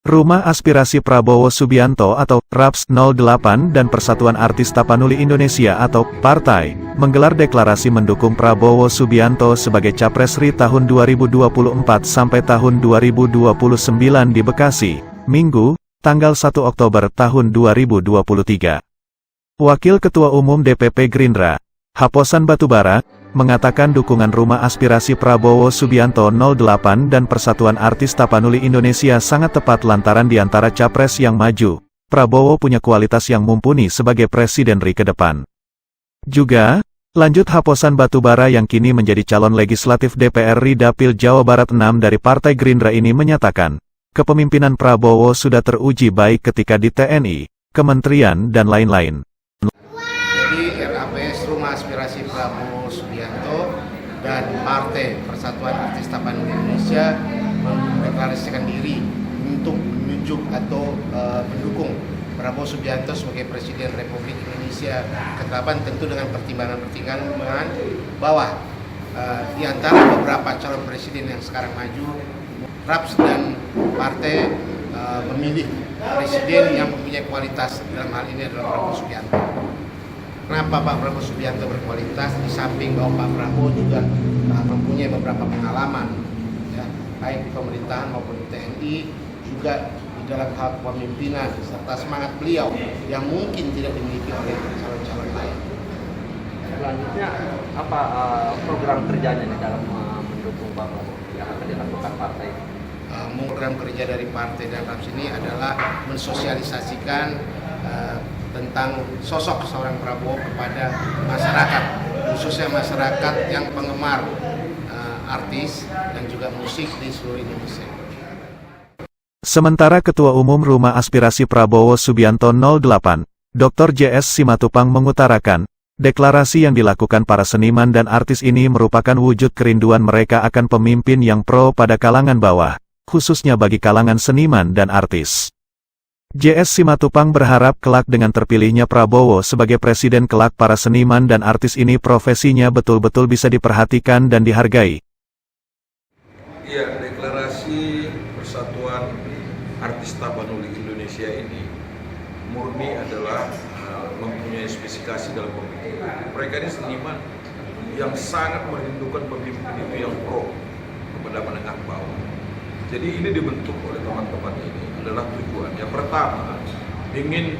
Rumah Aspirasi Prabowo Subianto atau RAPS 08 dan Persatuan Artis Tapanuli Indonesia atau Partai, menggelar deklarasi mendukung Prabowo Subianto sebagai Capres RI tahun 2024 sampai tahun 2029 di Bekasi, Minggu, tanggal 1 Oktober tahun 2023. Wakil Ketua Umum DPP Gerindra, Haposan Batubara, mengatakan dukungan Rumah Aspirasi Prabowo Subianto 08 dan Persatuan Artis Tapanuli Indonesia sangat tepat lantaran di antara capres yang maju, Prabowo punya kualitas yang mumpuni sebagai Presiden RI ke depan. Juga, lanjut Haposan Batubara yang kini menjadi calon legislatif DPR RI Dapil Jawa Barat 6 dari Partai Gerindra ini menyatakan, kepemimpinan Prabowo sudah teruji baik ketika di TNI, kementerian dan lain-lain. Rumah Aspirasi Prabowo Subianto dan Partai Persatuan Artis Tapanuli Indonesia mendeklarasikan diri untuk menunjuk atau mendukung Prabowo Subianto sebagai Presiden Republik Indonesia ke-8, tentu dengan pertimbangan-pertimbangan bahwa di antara beberapa calon presiden yang sekarang maju, RAPS dan partai memilih presiden yang mempunyai kualitas, dalam hal ini adalah Prabowo Subianto. Kenapa Pak Prabowo Subianto berkualitas? Di samping bahwa Pak Prabowo juga mempunyai beberapa pengalaman, ya, baik di pemerintahan maupun di TNI, juga di dalam hal kepemimpinan serta semangat beliau yang mungkin tidak dimiliki oleh calon-calon lain. Selanjutnya apa program kerjanya nih dalam mendukung Pak Prabowo yang akan dilakukan partai? Program kerja dari partai dan RAPS ini adalah mensosialisasikan tentang sosok seorang Prabowo kepada masyarakat, khususnya masyarakat yang penggemar artis dan juga musik di seluruh Indonesia. Sementara Ketua Umum Rumah Aspirasi Prabowo Subianto 08, Dr. JS Simatupang mengutarakan, deklarasi yang dilakukan para seniman dan artis ini merupakan wujud kerinduan mereka akan pemimpin yang pro pada kalangan bawah, khususnya bagi kalangan seniman dan artis. JS Simatupang berharap kelak dengan terpilihnya Prabowo sebagai presiden kelak para seniman dan artis ini profesinya betul-betul bisa diperhatikan dan dihargai. Ya, deklarasi Persatuan Artis Tapanuli Indonesia ini murni adalah mempunyai spesifikasi dalam pemimpin. Mereka ini seniman yang sangat merindukan pemimpin itu yang pro kepada menengah bawah. Jadi ini dibentuk oleh teman-teman ini adalah tujuan. Yang pertama, ingin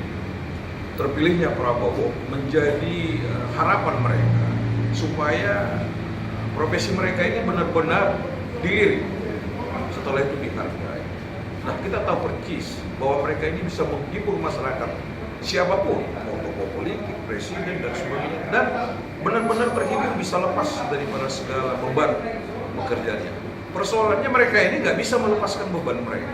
terpilihnya Prabowo menjadi harapan mereka supaya profesi mereka ini benar-benar dilirik, setelah itu dihargai. Nah, kita tahu persis bahwa mereka ini bisa menghibur masyarakat siapapun, mau tokoh politik, presiden dan sebagainya, dan benar-benar terhibur, bisa lepas daripada segala beban pekerjaannya. Persoalannya mereka ini nggak bisa melepaskan beban mereka.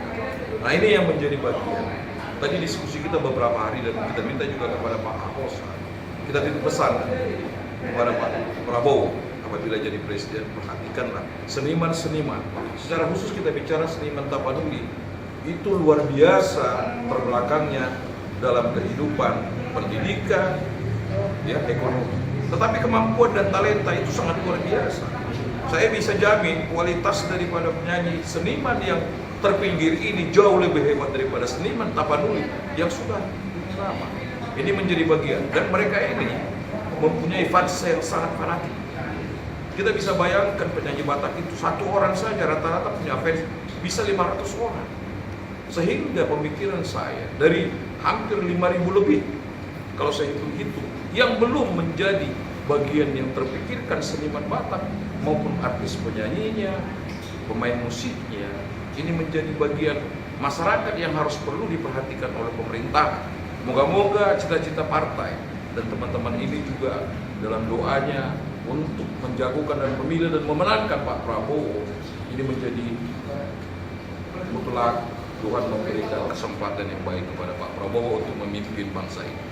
Nah, ini yang menjadi bagian. Tadi diskusi kita beberapa hari dan kita minta juga kepada Pak Haposan. Kita titip pesan kepada Pak Prabowo, apabila jadi presiden, perhatikanlah seniman-seniman. Secara khusus kita bicara seniman Tapanuli, itu luar biasa terbelakangnya dalam kehidupan, pendidikan, ya, ekonomi. Tetapi kemampuan dan talenta itu sangat luar biasa. Saya bisa jamin kualitas daripada penyanyi seniman yang terpinggir ini jauh lebih hebat daripada seniman Tapanuli yang sudah lama. Ini menjadi bagian, dan mereka ini mempunyai fans yang sangat fanatik. Kita bisa bayangkan penyanyi Batak itu satu orang saja rata-rata punya fans bisa 500 orang. Sehingga pemikiran saya dari hampir 5.000 lebih, kalau saya hitung-hitung, yang belum menjadi bagian yang terpikirkan seniman Batak maupun artis penyanyinya, pemain musiknya, ini menjadi bagian masyarakat yang harus perlu diperhatikan oleh pemerintah. Moga-moga cita-cita partai dan teman-teman ini juga dalam doanya untuk menjagokan dan memilih dan memenangkan Pak Prabowo ini menjadi mutlak Tuhan memberikan kesempatan yang baik kepada Pak Prabowo untuk memimpin bangsa ini.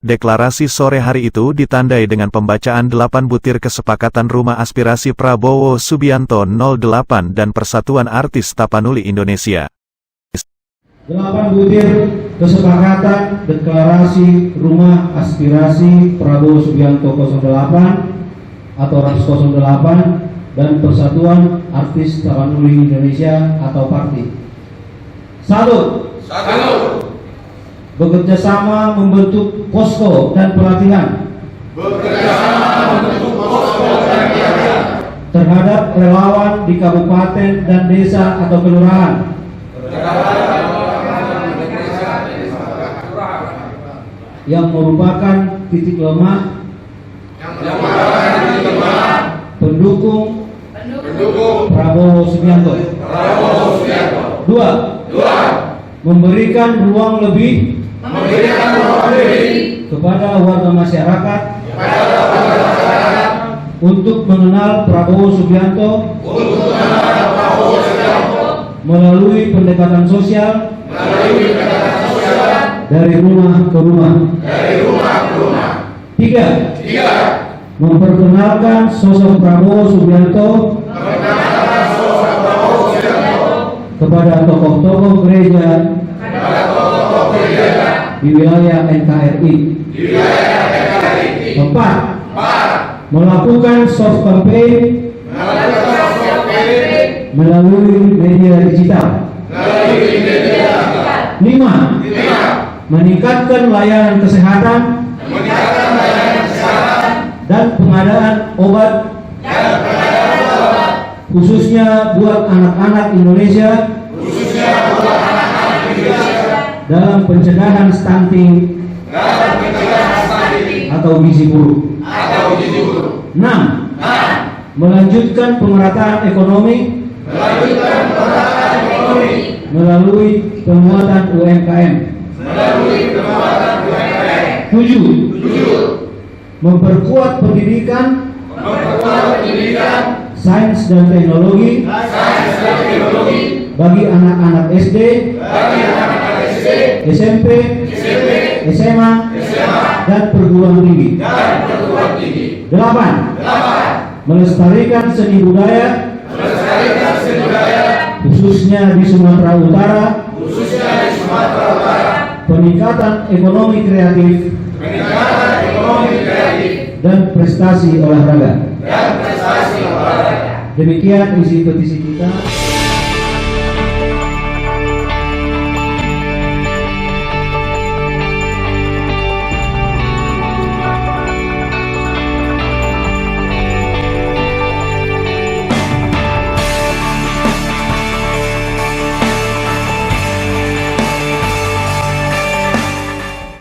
Deklarasi sore hari itu ditandai dengan pembacaan 8 butir kesepakatan Rumah Aspirasi Prabowo Subianto 08 dan Persatuan Artis Tapanuli Indonesia. 8 butir kesepakatan deklarasi Rumah Aspirasi Prabowo Subianto 08 atau RAPS 08 dan Persatuan Artis Tapanuli Indonesia atau PARTI. 1. Bekerja sama membentuk posko dan pelatihan terhadap relawan di kabupaten dan desa atau kelurahan yang merupakan titik lemah pendukung Prabowo Subianto. 2. Memberikan ruang lebih kepada warga masyarakat untuk mengenal Prabowo Subianto melalui pendekatan sosial dari rumah ke rumah. 3. Memperkenalkan sosok Prabowo Subianto kepada tokoh-tokoh gereja di wilayah NKRI. 4. Melakukan soft campaign melalui media digital. 5. Meningkatkan layanan kesehatan dan pengadaan obat khususnya buat anak-anak Indonesia dalam pencegahan stunting atau gizi buruk. 6. Melanjutkan pemerataan ekonomi melalui penguatan UMKM. 7. Memperkuat pendidikan sains dan teknologi bagi anak-anak SD, SMP, SMA, dan perguruan tinggi. 8. Melestarikan seni budaya khususnya di Sumatera Utara, peningkatan ekonomi kreatif dan prestasi olahraga. Demikian isi petisi kita.